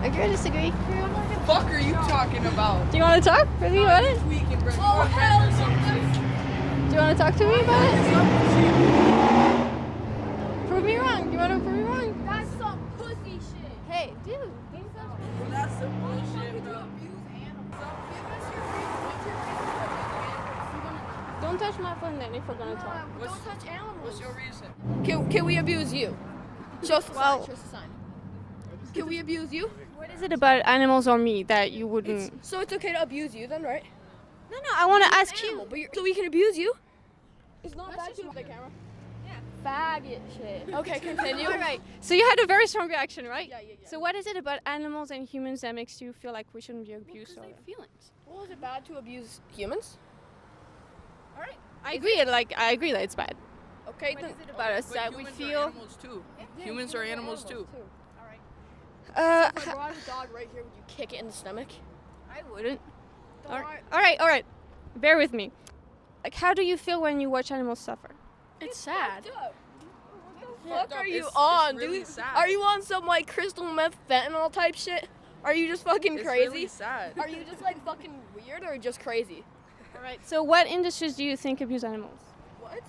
Agree or disagree? Fuck are you talking about? Do you want to talk with me about it? Tweaking, bro. Do you want to talk to me about it? Prove me wrong. Do you want to prove me wrong? That's some pussy shit. Hey, dude. That's some bullshit, bro. Don't touch my phone then if we're gonna talk. Don't touch animals. What's your reason? Can we abuse you? Show us the Well- sign. Show us the sign. Can we abuse you? What is it about animals or me that you wouldn't? So it's okay to abuse you then, right? No, I want to ask Animal, you. but so we can abuse you? It's not bad to the camera. Faggot shit. Okay, continue. All right. So you had a very strong reaction, right? Yeah. So what is it about animals and humans that makes you feel like we shouldn't be abused? Because Or... they have feelings. Well, is it bad to abuse humans? All right. I agree. I agree that it's bad. Okay, What then. is it about us But that we humans are feel? animals too. Humans are animals too. All right. Uh, If I brought a dog right here, would you kick it in the stomach? I wouldn't. All right. All right. Bear with me. Like, how do you feel when you watch animals suffer? It's sad. What the fucked fuck up. are you It's on, really dude? sad. Are you on some like crystal meth fentanil type shit? Are you just fucking It's crazy? really sad. Are you just like fucking weird or just crazy? All right. So what industries do you think abuse animals?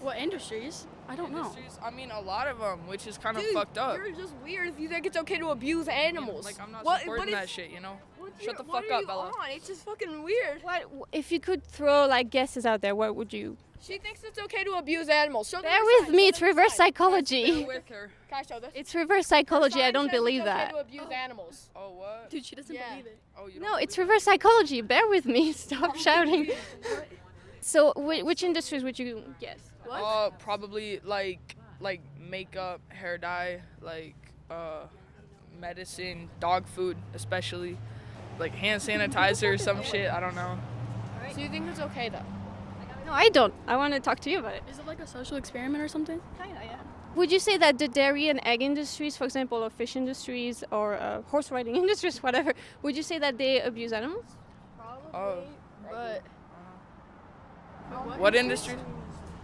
What industries? I don't know. Industries, I mean, a lot of them, which is kind of Dude, fucked up. You're just weird if you think it's okay to abuse animals. Like, I'm not What- supporting but that it's- shit, you know? What's Shut the what fuck are up, you Bella. on? It's just fucking weird. What if you could throw like guesses out there? What would you? She thinks it's okay to abuse animals. Show them Bear the with sign. me. Show It's them the reverse sign. Bear psychology. with her. Can I show this? It's reverse psychology. I Sign don't says believe it's that. okay to abuse animals. Oh, what? Dude, she doesn't Yeah. believe it. Oh, you No, don't it's believe reverse psychology. Bear with me. Stop shouting. So, which industries would you guess? it? Probably like makeup, hair dye, like medicine, dog food, especially like hand sanitizer, some shit. I don't know. So you think it's okay though? No, I don't. I want to talk to you about it. Is it like a social experiment or something? Kinda, yeah. Would you say that the dairy and egg industries, for example, or fish industries, or horse riding industries, whatever, would you say that they abuse animals? Oh, But what industry?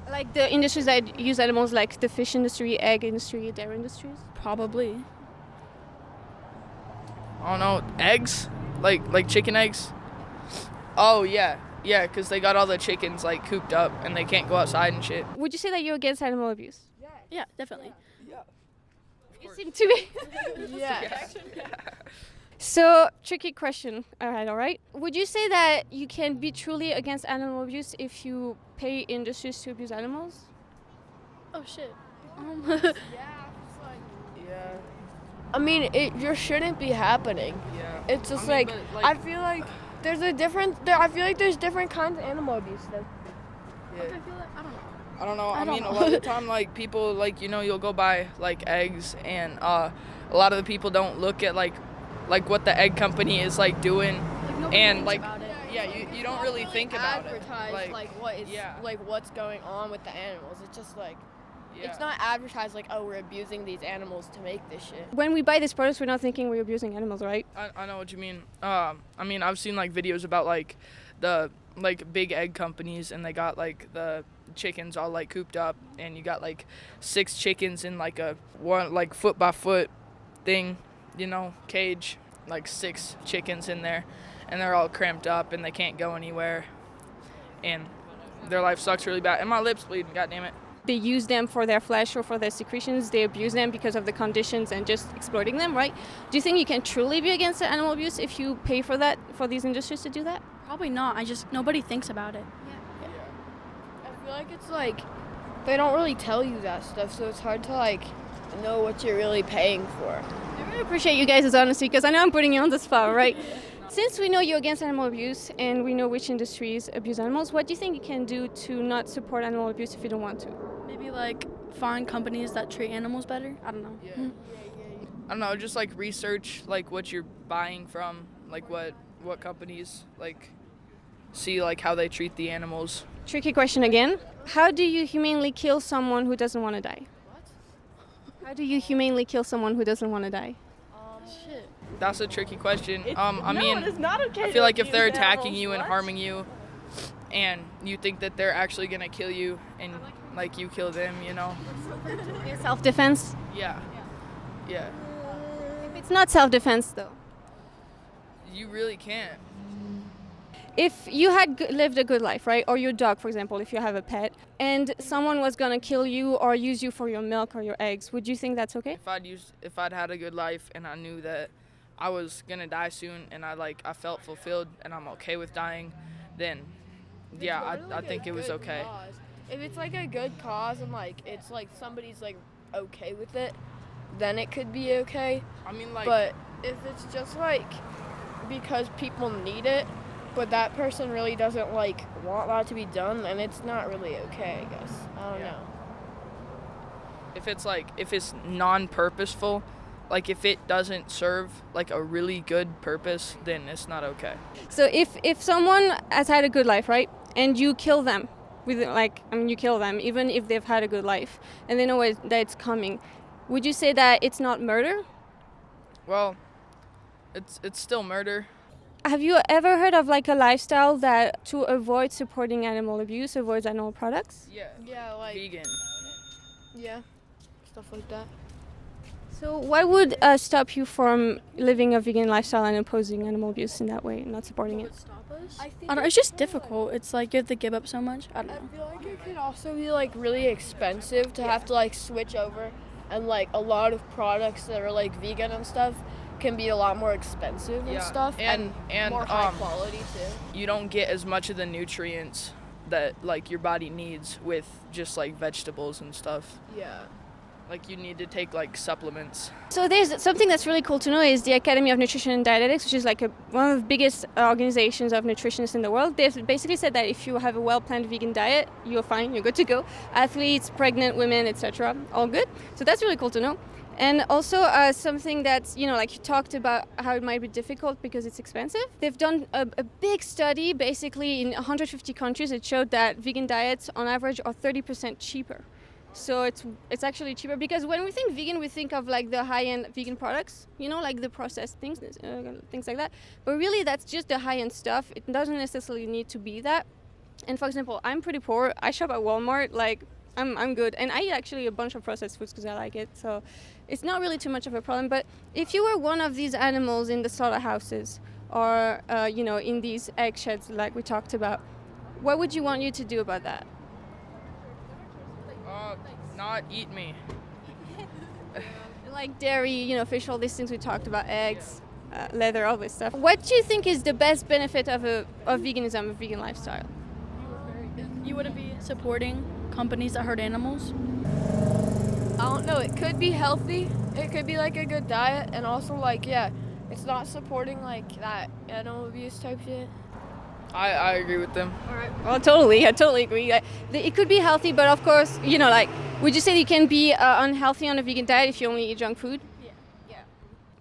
Like the industries that use animals, like the fish industry, egg industry, dairy industries? Probably. I don't know. Eggs, like chicken eggs. Oh yeah, because they got all the chickens like cooped up and they can't go outside and shit. Would you say that you're against animal abuse? Yeah, definitely. You seem to be. yeah. So, tricky question. All right. Would you say that you can be truly against animal abuse if you pay industries to abuse animals? Oh shit. Yeah, I mean, it just shouldn't be happening. yeah. It's just I mean, like, but, I feel like there's a different. I feel like there's different kinds of animal abuse. Then. yeah. I feel like, I don't know. I don't know. I I don't mean, know. a lot of the time, like people, like you'll go buy like eggs, and a lot of the people don't look at like what the egg company is like doing, Like nobody and thinks like about it. yeah, you don't really think about it. Advertise like what is yeah. like what's going on with the animals. It's just like Yeah. it's not advertised like, oh, we're abusing these animals to make this shit. When we buy these products, we're not thinking we're abusing animals, right? I know what you mean. I mean, I've seen like videos about like the like big egg companies, and they got like the chickens all like cooped up, and you got like 6 chickens in like a one like foot by foot thing, cage, like 6 chickens in there, and they're all cramped up and they can't go anywhere, and their life sucks really bad. And my lips bleeding, god damn it. They use them for their flesh or for their secretions. They abuse them because of the conditions and just exploiting them, right? Do you think you can truly be against the animal abuse if you pay for that, for these industries to do that? Probably not. nobody thinks about it. I feel like it's like they don't really tell you that stuff, so it's hard to like know what you're really paying for. I really appreciate you guys' honesty because I know I'm putting you on the spot, right? Since we know you're against animal abuse and we know which industries abuse animals, what do you think you can do to not support animal abuse if you don't want to? Maybe like find companies that treat animals better. I don't know. Yeah. I don't know, just like research like what you're buying from, like what companies, like see like how they treat the animals. Tricky question again. How do you humanely kill someone who doesn't want to die? How do you humanely kill someone who doesn't want to die? Shit. That's a tricky question. I mean, it's not okay. I feel like if they're attacking you and harming you, and you think that they're actually gonna kill you, and like you kill them, Self-defense? Yeah. If it's not self-defense though. You really can't. If you had lived a good life, right, or your dog, for example, if you have a pet, and someone was gonna kill you or use you for your milk or your eggs, would you think that's okay? If I'd had a good life and I knew that I was gonna die soon and I felt fulfilled and I'm okay with dying, then yeah, I think it was okay. Cause. If it's like a good cause and like it's like somebody's like okay with it, then it could be okay. I mean, like, But if it's just like because people need it, but that person really doesn't like want that to be done, then it's not really okay, I guess. I don't know. if it's non-purposeful, like if it doesn't serve like a really good purpose, then it's not okay. So if someone has had a good life, right, and you kill them, you kill them even if they've had a good life, and they know that it's coming, would you say that it's not murder? Well, it's still murder. Have you ever heard of like a lifestyle that to avoid supporting animal abuse, avoids animal products? Yeah, like Vegan. yeah, stuff like that. So what would stop you from living a vegan lifestyle and opposing animal abuse in that way, not supporting it? Stop us? I think I don't know, it's just difficult. It's like you have to give up so much. I don't know. I feel like it could also be like really expensive to have to like switch over, and like a lot of products that are like vegan and stuff can be a lot more expensive and stuff, and more high quality too. You don't get as much of the nutrients that like your body needs with just like vegetables and stuff. Yeah. Like you need to take like supplements. So there's something that's really cool to know is the Academy of Nutrition and Dietetics, which is like one of the biggest organizations of nutritionists in the world. They've basically said that if you have a well-planned vegan diet, you're fine, you're good to go. Athletes, pregnant women, etc., all good. So that's really cool to know. And also something that's, like you talked about how it might be difficult because it's expensive. They've done a big study basically in 150 countries. It showed that vegan diets on average are 30% cheaper. So it's actually cheaper because when we think vegan, we think of like the high-end vegan products, like the processed things, things like that. But really that's just the high-end stuff. It doesn't necessarily need to be that. And for example, I'm pretty poor. I shop at Walmart, I'm good, and I eat actually a bunch of processed foods because I like it, so it's not really too much of a problem. But if you were one of these animals in the slaughterhouses or in these egg sheds like we talked about, what would you want you to do about that? Not eat me. Like dairy, fish, all these things we talked about, eggs, leather, all this stuff. What do you think is the best benefit of veganism, a vegan lifestyle? You wouldn't be supporting companies that hurt animals? I don't know. It could be healthy. It could be like a good diet, and also like it's not supporting like that animal abuse type shit. I agree with them. All right. Well, I totally agree. It could be healthy, but of course, would you say you can be unhealthy on a vegan diet if you only eat junk food? Yeah.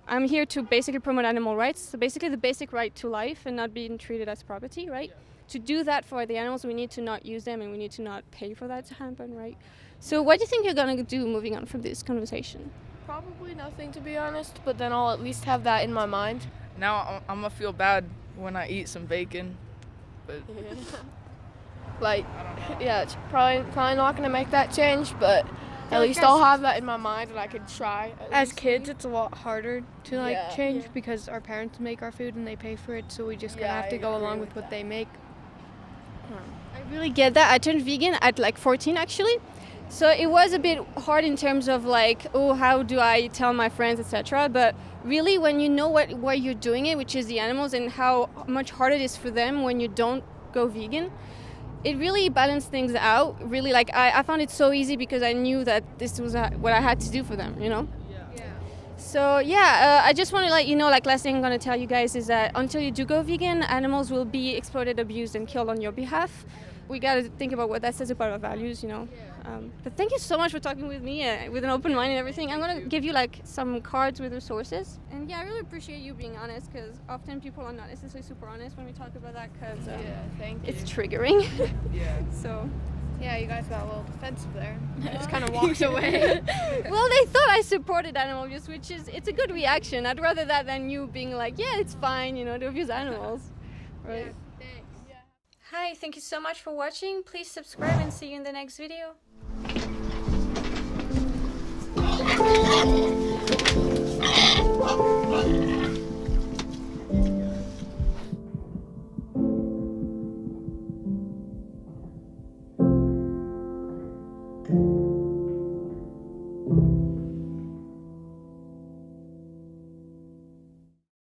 I'm here to basically promote animal rights. So basically the basic right to life and not being treated as property, right? Yeah. To do that for the animals, we need to not use them and we need to not pay for that to happen, right? So what do you think you're going to do moving on from this conversation? Probably nothing, to be honest, but then I'll at least have that in my mind. Now I'm going to feel bad when I eat some bacon. But like, it's probably not gonna make that change, but at least I'll have that in my mind and I could try. As kids, it's a lot harder to change Yeah. because our parents make our food and they pay for it, so we just kind of have to go along with what they make. I really get that. I turned vegan at 14 actually. So it was a bit hard in terms of how do I tell my friends, etc. But really when you know why you're doing it, which is the animals, and how much harder it is for them when you don't go vegan, it really balanced things out. Really, I found it so easy because I knew that this was what I had to do for them, Yeah. So I just want to let you know, last thing I'm going to tell you guys is that until you do go vegan, animals will be exploited, abused, and killed on your behalf. We got to think about what that says about our values, But thank you so much for talking with me with an open mind and everything. I'm going to give you some cards with resources. And I really appreciate you being honest because often people are not necessarily super honest when we talk about that because thank you. it's triggering. Yeah. So. Yeah, you guys got a little defensive there. Just kind of walked away. Well, they thought I supported animal abuse, which it's a good reaction. I'd rather that than you being it's fine, to abuse animals. Right? Thanks. Hi, thank you so much for watching. Please subscribe and see you in the next video.